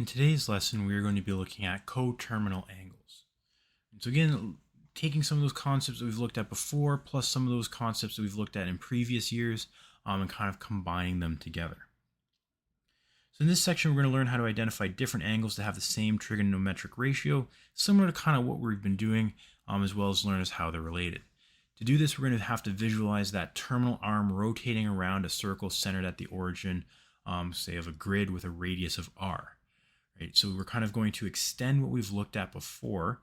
In today's lesson, we are going to be looking at coterminal angles. And so again, taking some of those concepts that we've looked at before, plus some of those concepts that we've looked at in previous years, and kind of combining them together. So in this section, we're going to learn how to identify different angles that have the same trigonometric ratio, similar to kind of what we've been doing, as well as learn how they're related. To do this, we're going to have to visualize that terminal arm rotating around a circle centered at the origin, say of a grid with a radius of r. Right? So we're kind of going to extend what we've looked at before,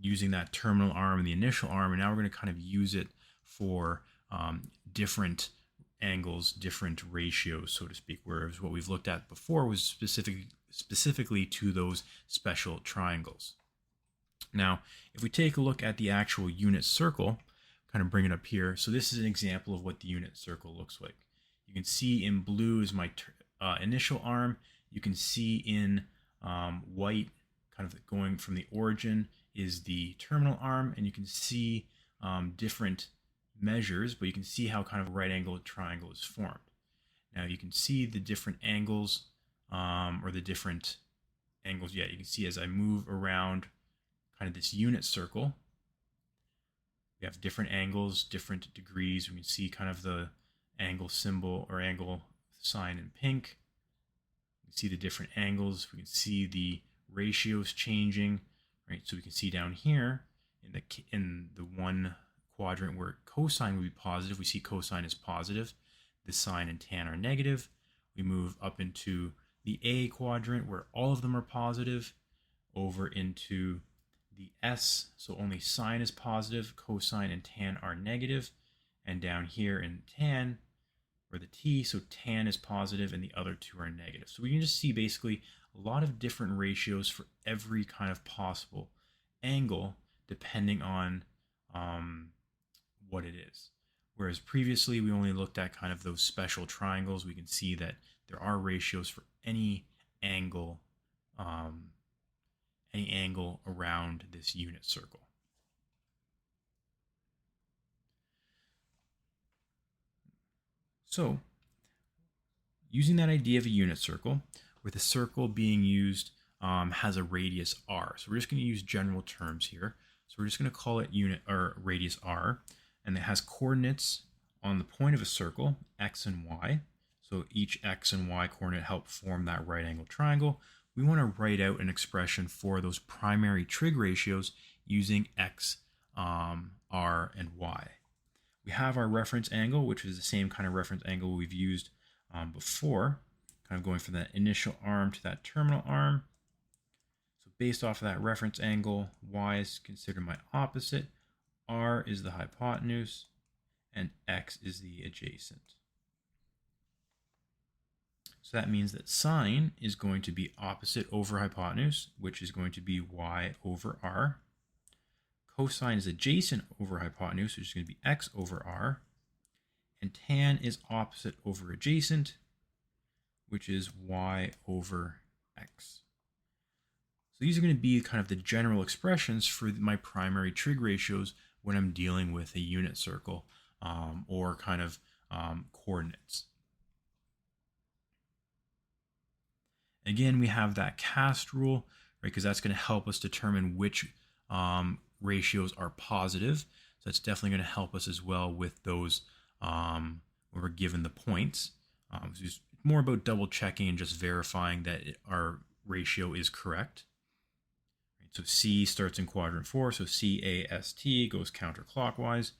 using that terminal arm and the initial arm, and now we're going to kind of use it for different angles, different ratios, so to speak, whereas what we've looked at before was specifically to those special triangles. Now, if we take a look at the actual unit circle, kind of bring it up here. So this is an example of what the unit circle looks like. You can see in blue is my initial arm. You can see in white, kind of going from the origin, is the terminal arm, and you can see different measures, but you can see how kind of a right angled triangle is formed. Now you can see the different angles, or the different angles. Yeah, you can see as I move around kind of this unit circle, we have different angles, different degrees. We can see kind of the angle symbol or angle sign in pink. We can see the different angles. We can see the ratios changing, right? So we can see down here in the one quadrant where cosine would be positive, we see cosine is positive. The sine and tan are negative. We move up into the A quadrant where all of them are positive, over into the S, so only sine is positive, cosine and tan are negative, and down here in tan, or the T, so tan is positive and the other two are negative. So we can just see basically a lot of different ratios for every kind of possible angle depending on what it is. Whereas previously we only looked at kind of those special triangles. We can see that there are ratios for any angle around this unit circle. So, using that idea of a unit circle, with a circle being used has a radius r. So we're just going to use general terms here. So we're just going to call it unit or radius r, and it has coordinates on the point of a circle, x and y. So each x and y coordinate help form that right angle triangle. We want to write out an expression for those primary trig ratios using x, r, and y. We have our reference angle, which is the same kind of reference angle we've used before, kind of going from that initial arm to that terminal arm. So based off of that reference angle, y is considered my opposite, r is the hypotenuse, and x is the adjacent. So that means that sine is going to be opposite over hypotenuse, which is going to be y over r. Cosine is adjacent over hypotenuse, which is going to be x over r. And tan is opposite over adjacent, which is y over x. So these are going to be kind of the general expressions for my primary trig ratios when I'm dealing with a unit circle or kind of coordinates. Again, we have that cast rule, right? Because that's going to help us determine which ratios are positive. So that's definitely going to help us as well with those when we're given the points. So it's more about double checking and just verifying that our ratio is correct. Right? So C starts in quadrant 4, so CAST goes counterclockwise.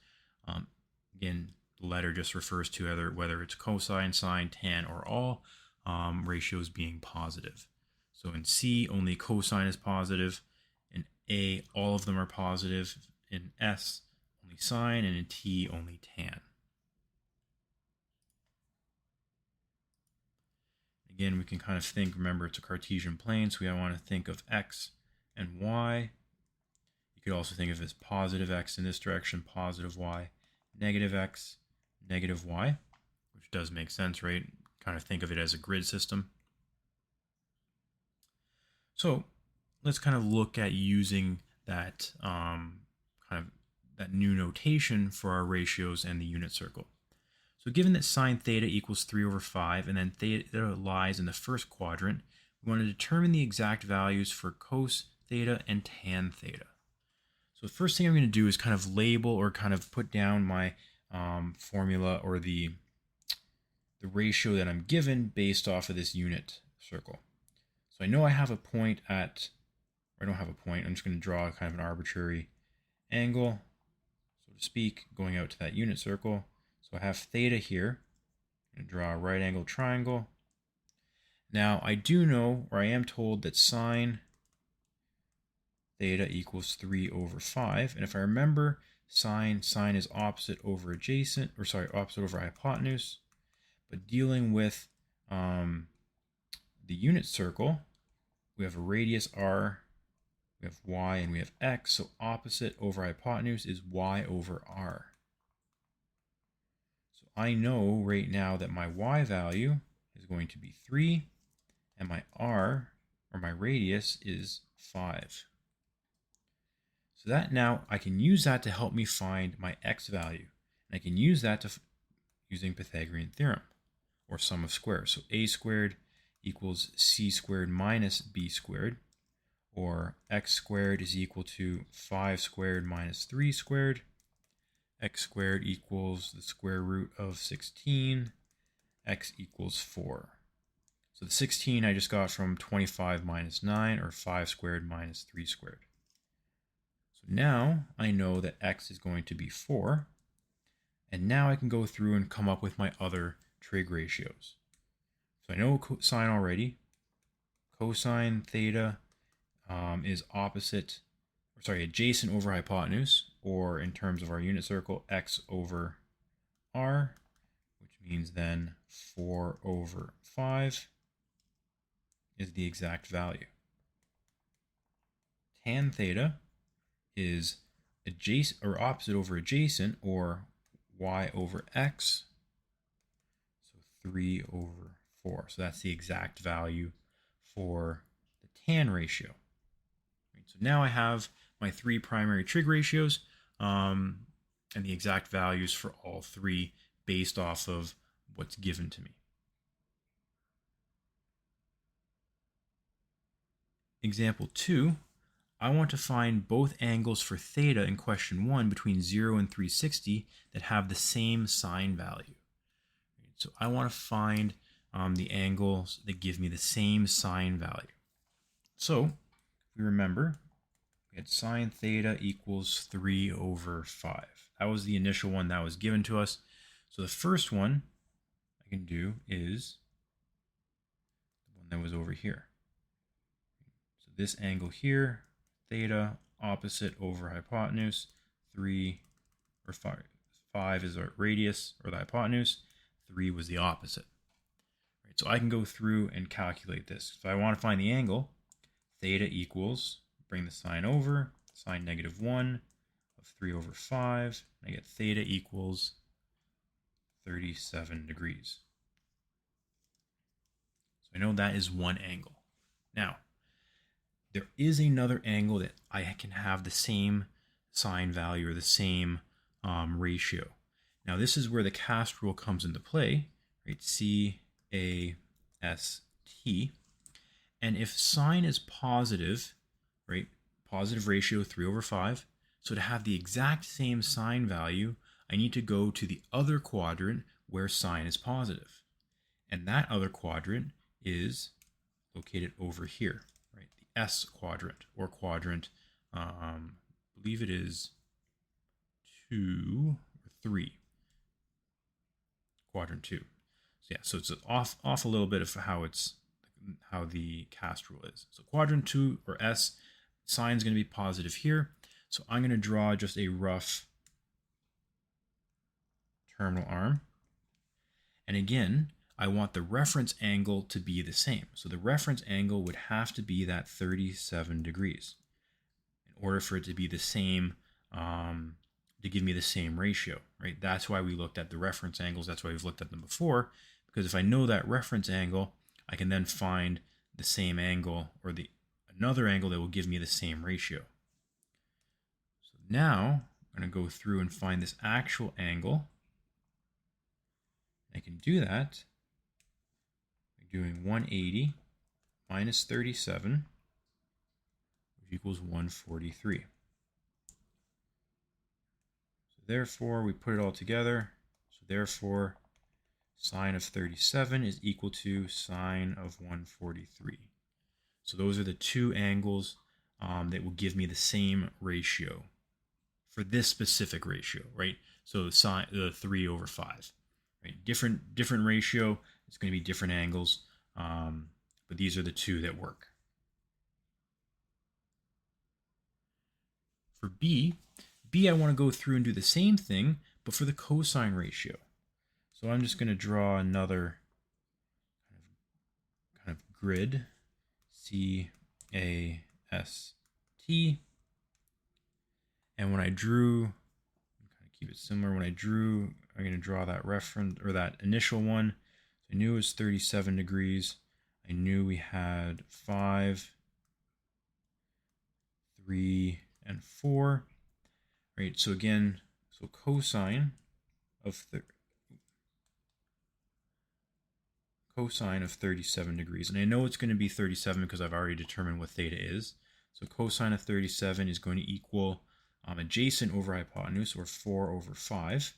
Again, the letter just refers to whether it's cosine, sine, tan, or all. Ratios being positive. So in C, only cosine is positive. In A, all of them are positive. In S, only sine, and in T, only tan. Again, we can kind of think, remember it's a Cartesian plane, so we want to think of x and y. You could also think of it as positive x in this direction, positive y, negative x, negative y, which does make sense, right? Kind of think of it as a grid system. So let's kind of look at using that that new notation for our ratios and the unit circle. So given that sine theta equals 3 over 5, and then theta lies in the first quadrant, we want to determine the exact values for cos theta and tan theta. So the first thing I'm going to do is kind of label or kind of put down my formula or the ratio that I'm given based off of this unit circle. So I know I have a point at, or I don't have a point, I'm just going to draw kind of an arbitrary angle, so to speak, going out to that unit circle. So I have theta here. I'm going to draw a right angle triangle. Now I do know, or I am told, that sine theta equals 3 over 5. And if I remember, sine is opposite over adjacent, or sorry, opposite over hypotenuse. But dealing with the unit circle, we have a radius r, we have y, and we have x. So opposite over hypotenuse is y over r. So I know right now that my y value is going to be 3, and my r, or my radius, is 5. So that now I can use that to help me find my x value. And I can use that using Pythagorean theorem, or sum of squares. So a squared equals c squared minus b squared, or x squared is equal to 5 squared minus 3 squared. X squared equals the square root of 16. X equals 4. So the 16 I just got from 25 minus 9, or 5 squared minus 3 squared. So now I know that x is going to be 4. And now I can go through and come up with my other trig ratios. So I know cosine already. Cosine theta is adjacent over hypotenuse, or in terms of our unit circle, x over r, which means then 4 over 5 is the exact value. Tan theta is adjacent or opposite over adjacent, or y over x, so 3 over 4. So that's the exact value for the tan ratio. Right, so now I have my 3 primary trig ratios and the exact values for all 3 based off of what's given to me. Example 2, I want to find both angles for theta in question 1 between 0 and 360 that have the same sine value. So I want to find the angles that give me the same sine value. So if we remember, we had sine theta equals 3 over 5. That was the initial one that was given to us. So the first one I can do is the one that was over here. So this angle here, theta, opposite over hypotenuse, 3 or 5. 5 is our radius, or the hypotenuse. 3 was the opposite. Right, so I can go through and calculate this. If I want to find the angle, theta equals, bring the sign over, sine -1 of 3 over 5. I get theta equals 37 degrees. So I know that is one angle. Now, there is another angle that I can have the same sine value, or the same ratio. Now this is where the cast rule comes into play, right? C-A-S-T. And if sine is positive, right? Positive ratio 3 over 5. So to have the exact same sine value, I need to go to the other quadrant where sine is positive. And that other quadrant is located over here, right? The S quadrant, or quadrant, I believe it is 2 or 3. Quadrant 2. So yeah, so it's off a little bit of how the cast rule is. So quadrant 2, or S, sine is going to be positive here. So I'm going to draw just a rough terminal arm. And again, I want the reference angle to be the same. So the reference angle would have to be that 37 degrees in order for it to be the same, to give me the same ratio, right? That's why we looked at the reference angles. That's why we've looked at them before, because if I know that reference angle, I can then find the same angle, or another angle that will give me the same ratio. So now I'm going to go through and find this actual angle. I can do that by doing 180 minus 37, which equals 143. So therefore, we put it all together. So therefore, sine of 37 is equal to sine of 143. So those are the two angles that will give me the same ratio for this specific ratio, right? So the 3/5, right? Different ratio. It's going to be different angles, but these are the two that work. For B, I want to go through and do the same thing, but for the cosine ratio. So I'm just going to draw another kind of grid, CAST. And when I drew, kind of keep it similar. When I drew, I'm going to draw that reference or that initial one. So I knew it was 37 degrees. I knew we had 5, 3, and 4. Right. So again, so cosine of 37 degrees, and I know it's going to be 37 because I've already determined what theta is. So cosine of 37 is going to equal adjacent over hypotenuse, or 4/5.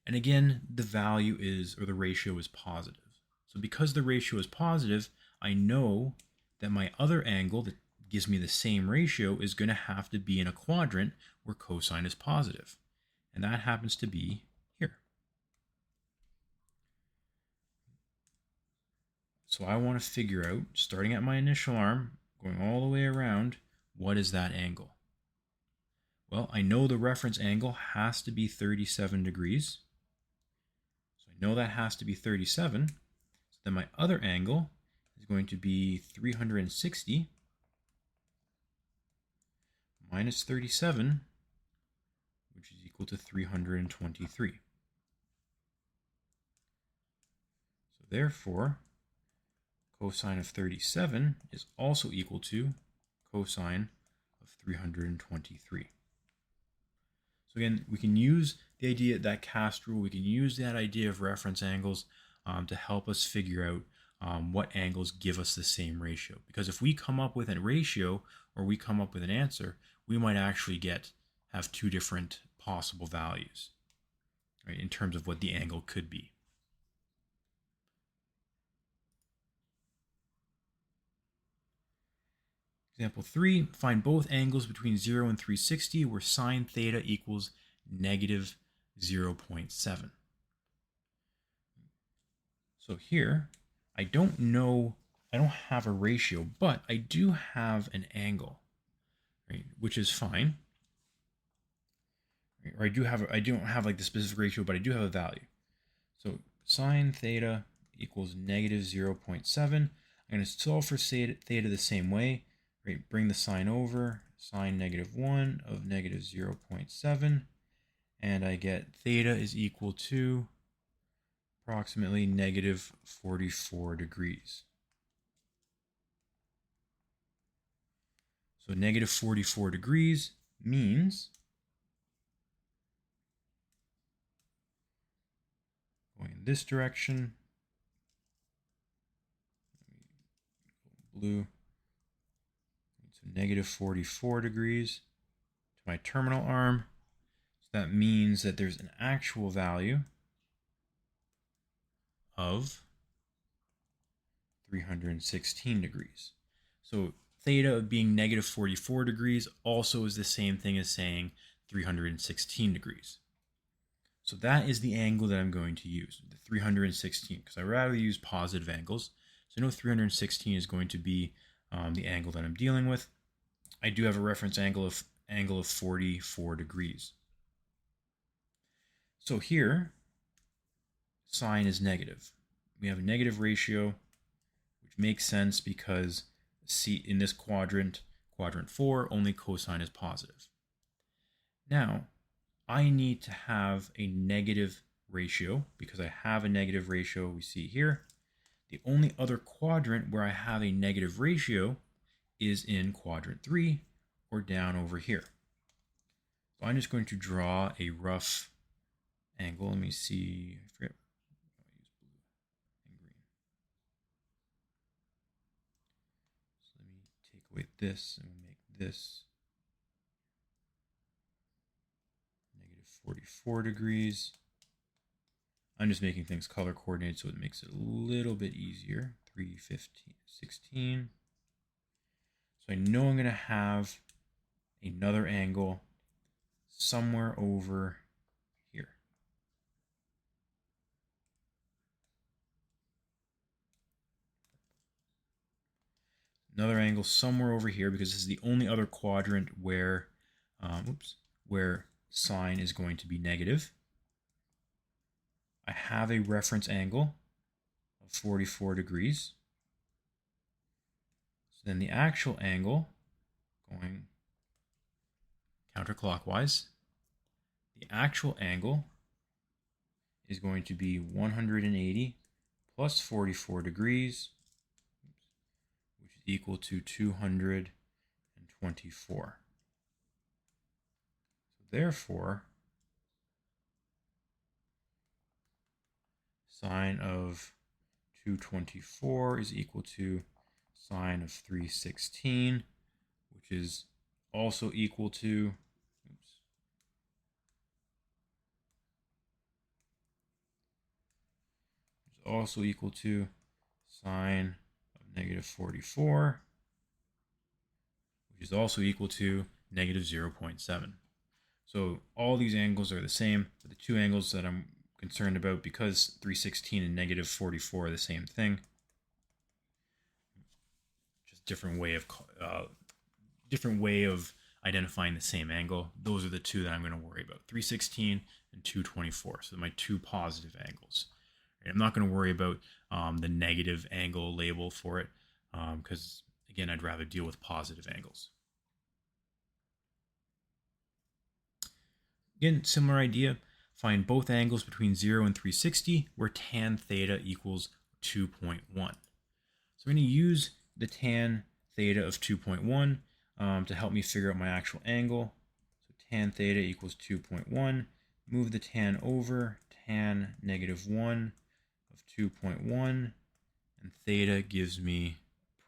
And again, the value is, or the ratio is positive. So because the ratio is positive, I know that my other angle that gives me the same ratio is going to have to be in a quadrant where cosine is positive. And that happens to be here. So I want to figure out, starting at my initial arm, going all the way around, what is that angle? Well, I know the reference angle has to be 37 degrees. So I know that has to be 37. So then my other angle is going to be 360 minus 37, which is equal to 323. So therefore, cosine of 37 is also equal to cosine of 323. So again, we can use the idea, that cast rule, we can use that idea of reference angles to help us figure out what angles give us the same ratio. Because if we come up with a ratio, or we come up with an answer, we might actually have two different possible values, right, in terms of what the angle could be. Example 3, find both angles between 0 and 360 where sine theta equals negative 0.7. So here, I don't have a ratio, but I do have an angle, right, which is fine. Right? Or I don't have like the specific ratio, but I do have a value. So sine theta equals negative 0.7. I'm going to solve for theta the same way. Right, bring the sign over, sine -1 of negative 0.7, and I get theta is equal to approximately negative 44 degrees. So negative 44 degrees means, going in this direction, blue, so negative 44 degrees to my terminal arm. So that means that there's an actual value of 316 degrees. So theta being negative 44 degrees also is the same thing as saying 316 degrees. So that is the angle that I'm going to use, the 316, because I rather use positive angles. So I know 316 is going to be the angle that I'm dealing with. I do have a reference angle of 44 degrees. So here, sine is negative. We have a negative ratio, which makes sense because in this quadrant 4, only cosine is positive. Now, I need to have a negative ratio because I have a negative ratio we see here. The only other quadrant where I have a negative ratio is in quadrant 3, or down over here. So I'm just going to draw a rough angle. Let me see. I forget. I'll use blue and green. separate this and we'll make this negative 44 degrees. I'm just making things color coordinated so it makes it a little bit easier. 3, 15, 16. So I know I'm going to have another angle somewhere over here. Another angle somewhere over here because this is the only other quadrant where, where sine is going to be negative. I have a reference angle of 44 degrees. So then the actual angle going counterclockwise, the actual angle is going to be 180 plus 44 degrees, which is equal to 224. So therefore, sine of 224 is equal to sine of 316, which is also equal to sine of negative 44, which is also equal to negative 0.7. So all these angles are the same, but the two angles that I'm concerned about, because 316 and negative 44 are the same thing, just different way of identifying the same angle. Those are the two that I'm going to worry about, 316 and 224. So my two positive angles. I'm not going to worry about the negative angle label for it because, again, I'd rather deal with positive angles. Again, similar idea. Find both angles between 0 and 360 where tan theta equals 2.1. So I'm going to use the tan theta of 2.1 to help me figure out my actual angle. So tan theta equals 2.1. Move the tan over, tan negative 1 of 2.1, and theta gives me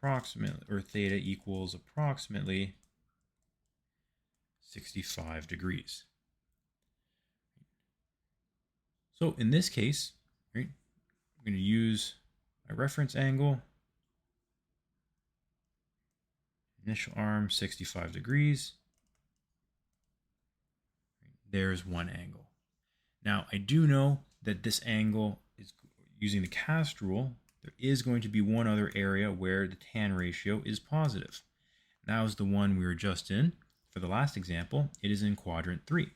theta equals approximately 65 degrees. So in this case, right, I'm going to use my reference angle, initial arm 65 degrees. There's one angle. Now I do know that this angle is, using the cast rule, there is going to be one other area where the tan ratio is positive. That was the one we were just in. For the last example, it is in quadrant 3.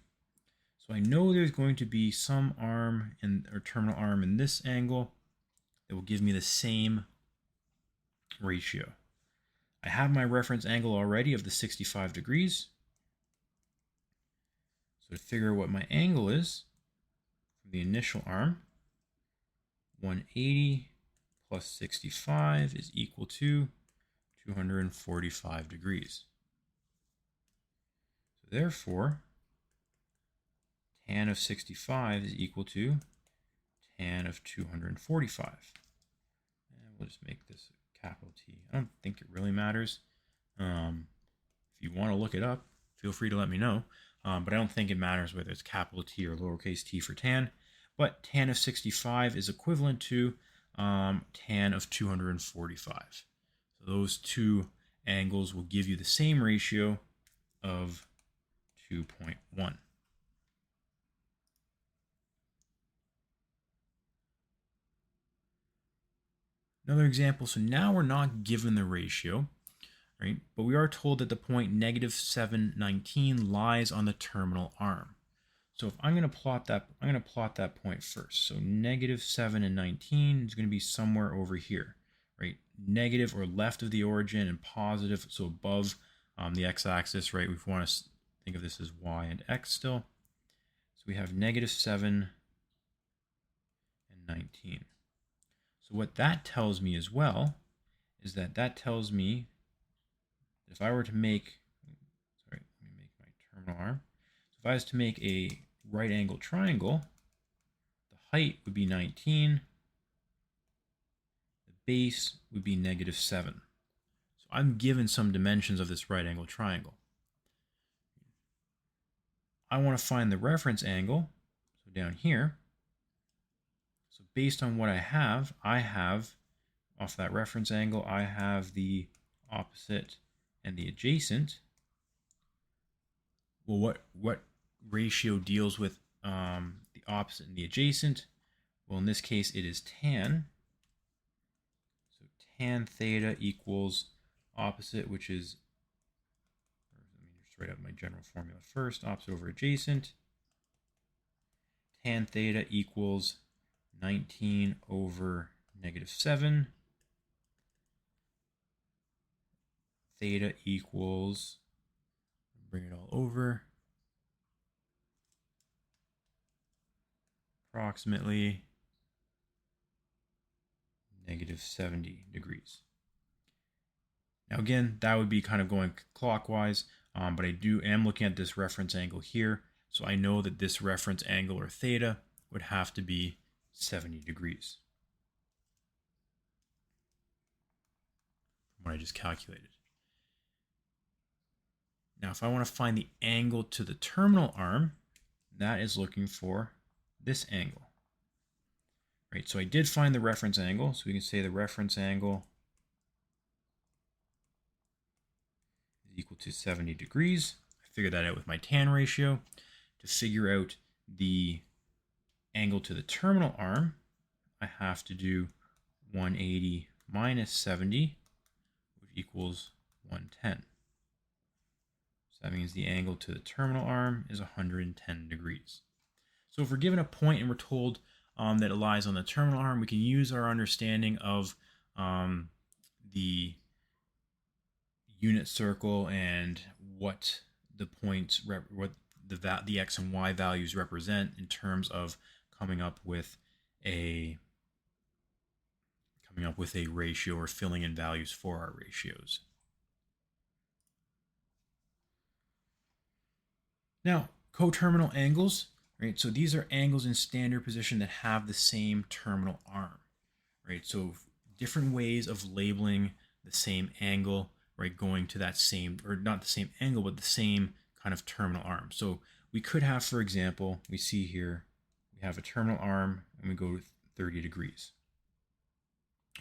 So I know there's going to be some arm or terminal arm in this angle that will give me the same ratio. I have my reference angle already of the 65 degrees. So to figure out what my angle is, for the initial arm, 180 plus 65 is equal to 245 degrees. So therefore, tan of 65 is equal to tan of 245. And we'll just make this a capital T. I don't think it really matters. If you want to look it up, feel free to let me know. But I don't think it matters whether it's capital T or lowercase t for tan. But tan of 65 is equivalent to tan of 245. So those two angles will give you the same ratio of 2.1. Another example, so now we're not given the ratio, right? But we are told that the point negative 719 lies on the terminal arm. So if I'm going to plot that, point first. So negative 7 and 19 is going to be somewhere over here, right? Negative or left of the origin and positive, so above the x-axis, right? We want to think of this as y and x still. So we have negative 7 and 19. So what that tells me as well is that tells me that if I were to make, let me make my terminal arm. So if I was to make a right angle triangle, the height would be 19, the base would be negative 7. So I'm given some dimensions of this right angle triangle. I want to find the reference angle, so down here. So based on what I have off that reference angle, I have the opposite and the adjacent. Well, what ratio deals with the opposite and the adjacent? Well, in this case, it is tan. So tan theta equals opposite, which is, let me just write out my general formula first, opposite over adjacent. Tan theta equals 19 over -7. Theta equals, bring it all over, approximately -70 degrees. Now again, that would be kind of going clockwise, but I am looking at this reference angle here, so I know that this reference angle, or theta, would have to be 70 degrees from what I just calculated. Now if I want to find the angle to the terminal arm, that is looking for this angle. Right, so I did find the reference angle, so we can say the reference angle is equal to 70 degrees. I figured that out with my tan ratio. To figure out the angle to the terminal arm, I have to do 180 minus 70, which equals 110. So that means the angle to the terminal arm is 110 degrees. So if we're given a point and we're told that it lies on the terminal arm, we can use our understanding of the unit circle and what the points, what the x and y values represent in terms of coming up with a ratio or filling in values for our ratios. Now, coterminal angles, right? So these are angles in standard position that have the same terminal arm, right? So different ways of labeling the same angle, right? Going to that same, or not the same angle, but the same kind of terminal arm. So we could have, for example, we see here, we have a terminal arm and we go to 30 degrees.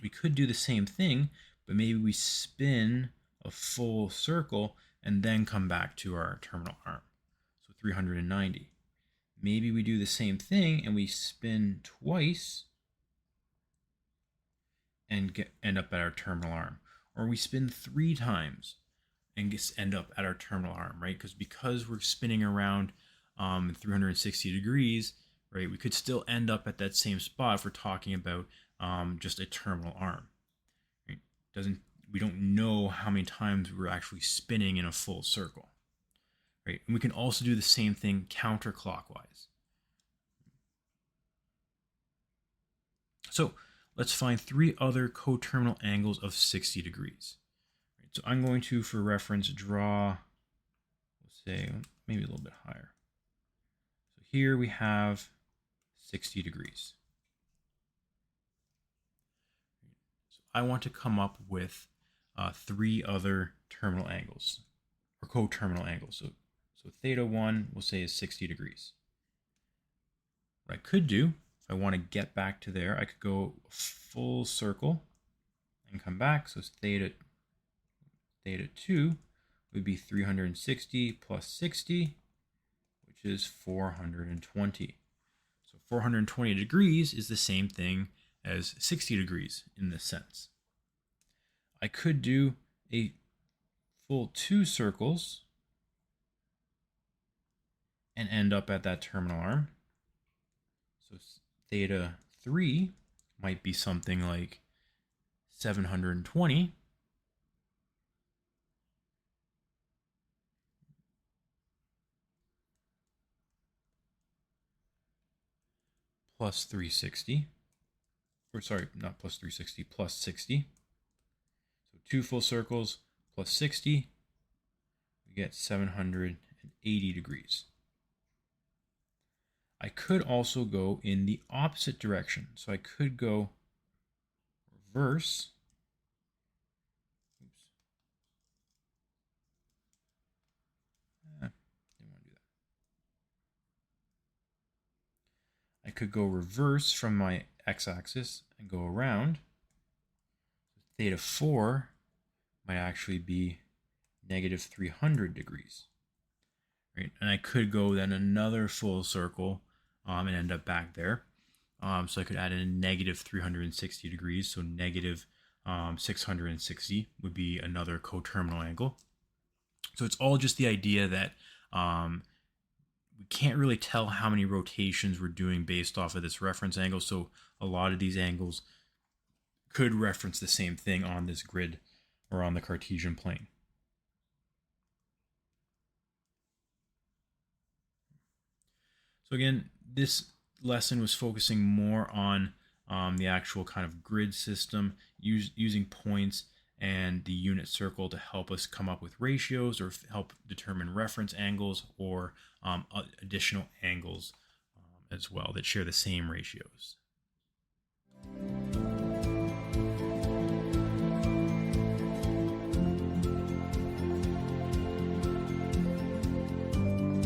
We could do the same thing, but maybe we spin a full circle and then come back to our terminal arm. So 390. Maybe we do the same thing and we spin twice and end up at our terminal arm. Or we spin 3 times and end up at our terminal arm, right? Because we're spinning around 360 degrees, right? We could still end up at that same spot if we're talking about just a terminal arm. Right? We don't know how many times we're actually spinning in a full circle, right? And we can also do the same thing counterclockwise. So let's find 3 other coterminal angles of 60 degrees. Right, so I'm going to, for reference, draw, let's say, maybe a little bit higher. So here we have 60 degrees. So I want to come up with 3 other terminal angles, or coterminal angles. So theta 1, we'll say, is 60 degrees. What I could do, if I want to get back to there, I could go full circle and come back. So theta 2 would be 360 plus 60, which is 420. So 420 degrees is the same thing as 60 degrees in this sense. I could do a full 2 circles and end up at that terminal arm. So theta 3 might be something like 720. Plus 360. Or sorry, not plus 360, plus 60. So 2 full circles plus 60, we get 780 degrees. I could also go in the opposite direction. So I could go reverse. Oops. could go reverse from my x-axis and go around. Theta 4 might actually be negative 300 degrees. Right? And I could go then another full circle and end up back there. So I could add in a negative 360 degrees, so negative 660 would be another coterminal angle. So it's all just the idea that we can't really tell how many rotations we're doing based off of this reference angle. So a lot of these angles could reference the same thing on this grid or on the Cartesian plane. So again, this lesson was focusing more on the actual kind of grid system, using points and the unit circle to help us come up with ratios or help determine reference angles or additional angles as well that share the same ratios.